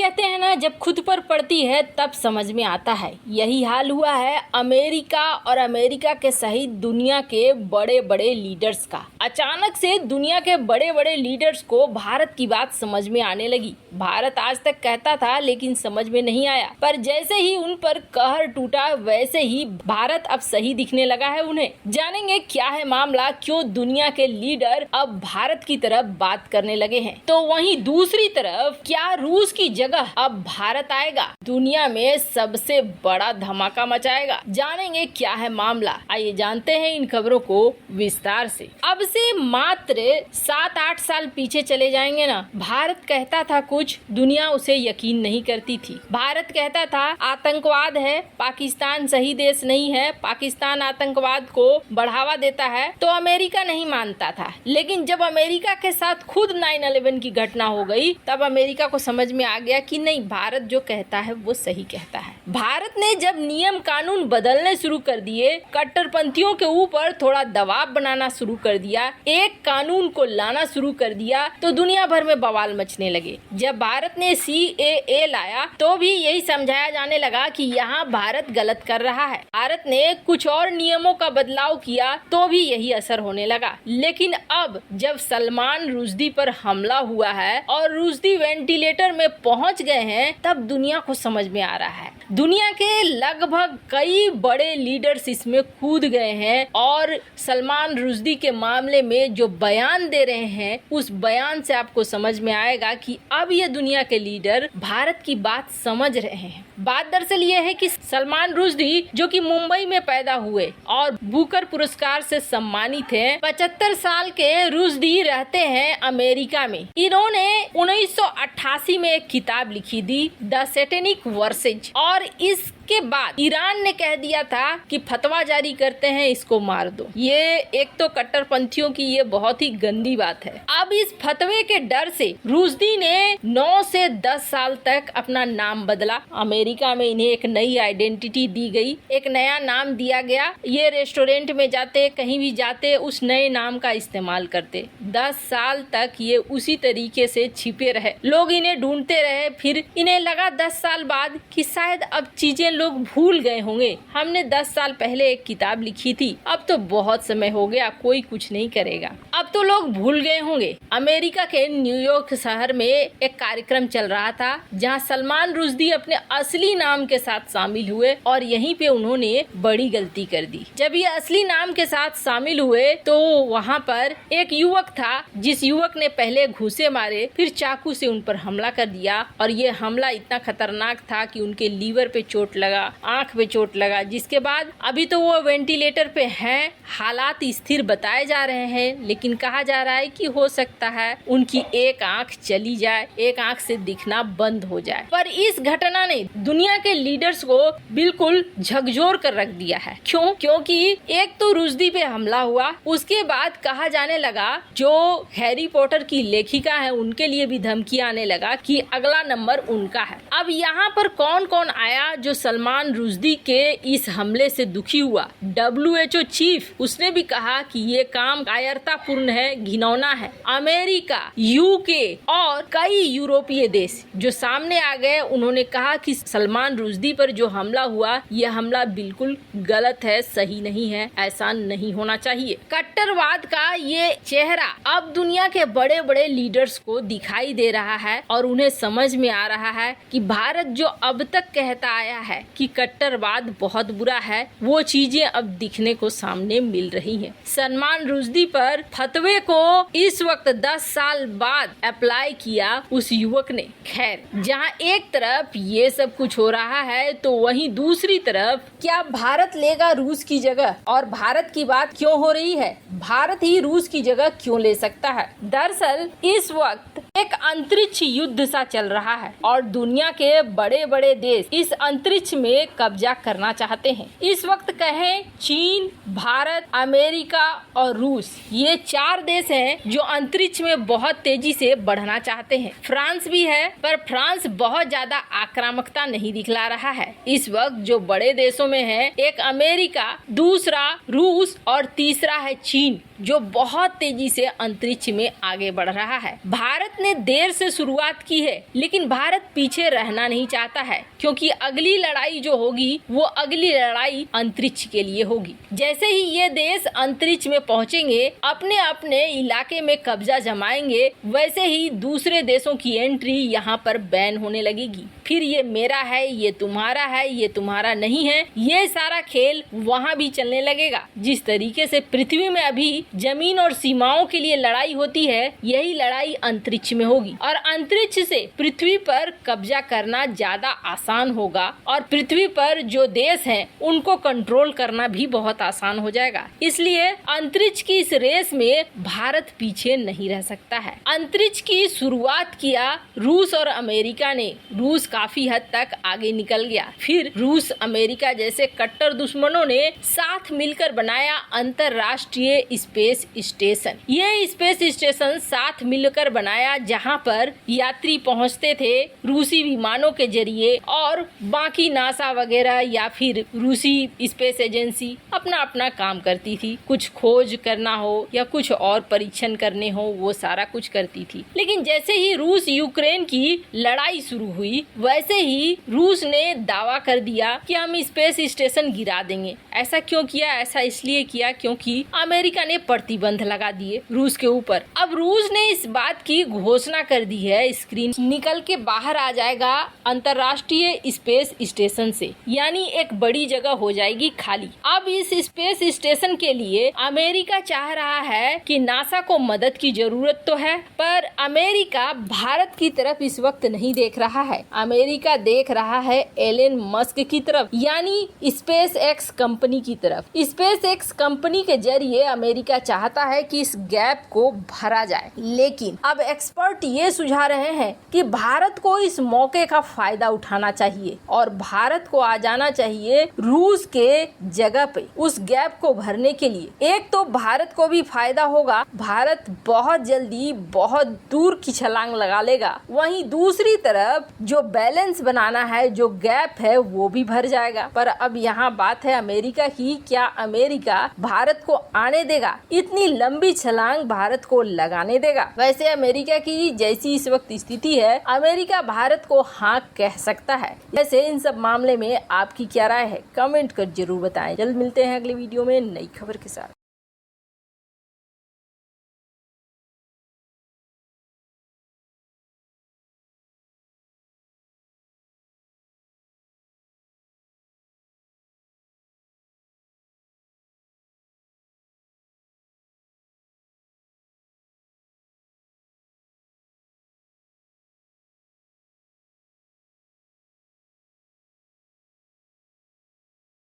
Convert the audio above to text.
कहते हैं ना, जब खुद पर पड़ती है तब समझ में आता है। यही हाल हुआ है अमेरिका और अमेरिका के सहित दुनिया के बड़े बड़े लीडर्स का। अचानक से दुनिया के बड़े बड़े लीडर्स को भारत की बात समझ में आने लगी। भारत आज तक कहता था लेकिन समझ में नहीं आया, पर जैसे ही उन पर कहर टूटा वैसे ही भारत अब सही दिखने लगा है उन्हें। जानेंगे क्या है मामला, क्यों दुनिया के लीडर अब भारत की तरफ बात करने लगे हैं। तो वहीं दूसरी तरफ क्या रूस की जगह अब भारत आएगा, दुनिया में सबसे बड़ा धमाका मचाएगा। जानेंगे क्या है मामला, आइए जानते हैं इन खबरों को विस्तार से। अब से मात्र 7-8 साल पीछे चले जाएंगे ना, भारत कहता था कुछ, दुनिया उसे यकीन नहीं करती थी। भारत कहता था आतंकवाद है, पाकिस्तान सही देश नहीं है, पाकिस्तान आतंकवाद को बढ़ावा देता है, तो अमेरिका नहीं मानता था। लेकिन जब अमेरिका के साथ खुद 9/11 की घटना हो गई, तब अमेरिका को समझ में आ गया कि नहीं, भारत जो कहता है वो सही कहता है। भारत ने जब नियम कानून बदलने शुरू कर दिए, कट्टरपंथियों के ऊपर थोड़ा दबाव बनाना शुरू कर दिया, एक कानून को लाना शुरू कर दिया, तो दुनिया भर में बवाल मचने लगे। जब भारत ने CAA लाया तो भी यही समझाया जाने लगा कि यहाँ भारत गलत कर रहा है। भारत ने कुछ और नियमों का बदलाव किया तो भी यही असर होने लगा। लेकिन अब जब सलमान रुश्दी पर हमला हुआ है और रुश्दी वेंटिलेटर में पहुंच गए हैं, तब दुनिया को समझ में आ रहा है। दुनिया के लगभग कई बड़े लीडर्स इसमें कूद गए हैं और सलमान रुश्दी के मामले में जो बयान दे रहे हैं, उस बयान से आपको समझ में आएगा कि अब ये दुनिया के लीडर भारत की बात समझ रहे हैं। बात दरअसल ये है कि सलमान रुश्दी जो कि मुंबई में पैदा हुए और बुकर पुरस्कार से सम्मानित हैं, 75 साल के रुश्दी रहते हैं अमेरिका में। इन्होंने 1988 में एक किताब लिखी थी, द सैटेनिक वर्सेज, और इसके बाद ईरान ने कह दिया था कि फतवा जारी करते हैं, इसको मार दो। ये एक तो कट्टरपंथियों की ये बहुत ही गंदी बात है। अब इस फतवे के डर से रुश्दी ने 9 से 10 साल तक अपना नाम बदला। अमेरिका में इन्हें एक नई आइडेंटिटी दी गई, एक नया नाम दिया गया। ये रेस्टोरेंट में जाते, कहीं भी जाते, उस नए नाम का इस्तेमाल करते। 10 साल तक ये उसी तरीके से छिपे रहे, लोग इन्हें ढूंढते रहे। फिर इन्हें लगा 10 साल बाद कि शायद अब चीजें लोग भूल गए होंगे, हमने 10 साल पहले एक किताब लिखी थी, अब तो बहुत समय हो गया, कोई कुछ नहीं करेगा, अब तो लोग भूल गए होंगे। अमेरिका के न्यूयॉर्क शहर में एक कार्यक्रम चल रहा था जहां सलमान रुश्दी अपने असली नाम के साथ शामिल हुए और यहीं पे उन्होंने बड़ी गलती कर दी। जब ये असली नाम के साथ शामिल हुए तो वहाँ पर एक युवक था, जिस युवक ने पहले घूंसे मारे, फिर चाकू से उन पर हमला कर दिया और ये हमला इतना खतरनाक था कि उनके लीवर पे चोट लगा, आंख पे चोट लगा, जिसके बाद अभी तो वो वेंटिलेटर पे हैं। हालात स्थिर बताए जा रहे हैं, लेकिन कहा जा रहा है कि हो सकता है उनकी एक आंख चली जाए, एक आंख से दिखना बंद हो जाए। पर इस घटना ने दुनिया के लीडर्स को बिल्कुल झकझोर कर रख दिया है। क्यों? क्योंकि एक तो रुश्दी पे हमला हुआ, उसके बाद कहा जाने लगा जो हैरी पॉटर की लेखिका है उनके लिए भी धमकी आने लगा कि अगला नंबर उनका है। अब यहाँ पर कौन कौन आया जो सलमान रुश्दी के इस हमले से दुखी हुआ? WHO चीफ, उसने भी कहा कि ये काम कायरतापूर्ण है, घिनौना है। अमेरिका, UK और कई यूरोपीय देश जो सामने आ गए, उन्होंने कहा कि सलमान रुश्दी पर जो हमला हुआ, यह हमला बिल्कुल गलत है, सही नहीं है, ऐसा नहीं होना चाहिए। कट्टरवाद का ये चेहरा अब दुनिया के बड़े बड़े लीडर्स को दिखाई दे रहा है और उन्हें समझ में आ रहा है कि भारत जो अब तक कहता आया है कि कट्टरवाद बहुत बुरा है, वो चीजें अब दिखने को सामने मिल रही हैं। सलमान रुश्दी पर फतवे को इस वक्त 10 साल बाद अप्लाई किया उस युवक ने। खैर, जहां एक तरफ ये सब कुछ हो रहा है तो वहीं दूसरी तरफ क्या भारत लेगा रूस की जगह? और भारत की बात क्यों हो रही है? भारत ही रूस की जगह क्यों ले सकता है? दरअसल इस वक्त एक अंतरिक्ष युद्ध सा चल रहा है और दुनिया के बड़े बड़े देश इस अंतरिक्ष में कब्जा करना चाहते हैं। इस वक्त कहें चीन, भारत, अमेरिका और रूस, ये 4 देश हैं जो अंतरिक्ष में बहुत तेजी से बढ़ना चाहते हैं। फ्रांस भी है, पर फ्रांस बहुत ज्यादा आक्रामकता नहीं दिखला रहा है। इस वक्त जो बड़े देशों में है, एक अमेरिका, दूसरा रूस और तीसरा है चीन। जो बहुत तेजी से अंतरिक्ष में आगे बढ़ रहा है। भारत ने देर से शुरुआत की है, लेकिन भारत पीछे रहना नहीं चाहता है, क्योंकि अगली लड़ाई जो होगी वो अगली लड़ाई अंतरिक्ष के लिए होगी। जैसे ही ये देश अंतरिक्ष में पहुंचेंगे, अपने अपने इलाके में कब्जा जमाएंगे, वैसे ही दूसरे देशों की एंट्री यहाँ पर बैन होने लगेगी। फिर ये मेरा है, ये तुम्हारा है, ये तुम्हारा नहीं है, ये सारा खेल वहाँ भी चलने लगेगा। जिस तरीके से पृथ्वी में अभी जमीन और सीमाओं के लिए लड़ाई होती है, यही लड़ाई अंतरिक्ष में होगी और अंतरिक्ष से पृथ्वी पर कब्जा करना ज्यादा आसान होगा और पृथ्वी पर जो देश हैं उनको कंट्रोल करना भी बहुत आसान हो जाएगा। इसलिए अंतरिक्ष की इस रेस में भारत पीछे नहीं रह सकता है। अंतरिक्ष की शुरुआत किया रूस और अमेरिका ने। रूस काफी हद तक आगे निकल गया। फिर रूस अमेरिका जैसे कट्टर दुश्मनों ने साथ मिलकर बनाया अंतरराष्ट्रीय स्पेस स्टेशन। ये स्पेस स्टेशन साथ मिलकर बनाया, जहां पर यात्री पहुंचते थे रूसी विमानों के जरिए और बाकी नासा वगैरह या फिर रूसी स्पेस एजेंसी अपना अपना काम करती थी। कुछ खोज करना हो या कुछ और परीक्षण करने हो, वो सारा कुछ करती थी। लेकिन जैसे ही रूस यूक्रेन की लड़ाई शुरू हुई, वैसे ही रूस ने दावा कर दिया कि हम स्पेस स्टेशन गिरा देंगे। ऐसा क्यों किया? ऐसा इसलिए किया क्योंकि अमेरिका ने प्रतिबंध लगा दिए रूस के ऊपर। अब रूस ने इस बात की घोषणा कर दी है, स्क्रीन निकल के बाहर आ जाएगा अंतरराष्ट्रीय स्पेस स्टेशन से, यानी एक बड़ी जगह हो जाएगी खाली। अब इस स्पेस स्टेशन के लिए अमेरिका चाह रहा है कि नासा को मदद की जरूरत तो है, पर अमेरिका भारत की तरफ इस वक्त नहीं देख रहा है। अमेरिका देख रहा है एलन मस्क की तरफ, यानी स्पेस एक्स कंपनी की तरफ। स्पेस एक्स कंपनी के जरिए अमेरिका चाहता है कि इस गैप को भरा जाए। लेकिन अब एक्सपर्ट ये सुझा रहे हैं कि भारत को इस मौके का फायदा उठाना चाहिए और भारत को आ जाना चाहिए रूस के जगह पे उस गैप को भरने के लिए। एक तो भारत को भी फायदा होगा, भारत बहुत जल्दी बहुत दूर की छलांग लगा लेगा। वहीं दूसरी तरफ जो बैलेंस बनाना है, जो गैप है, वो भी भर जाएगा। पर अब यहाँ बात है अमेरिका की, क्या अमेरिका भारत को आने देगा? इतनी लंबी छलांग भारत को लगाने देगा? वैसे अमेरिका की जैसी इस वक्त स्थिति है, अमेरिका भारत को हाँ कह सकता है। वैसे इन सब मामले में आपकी क्या राय है? कमेंट कर जरूर बताएं। जल्द मिलते हैं अगले वीडियो में नई खबर के साथ।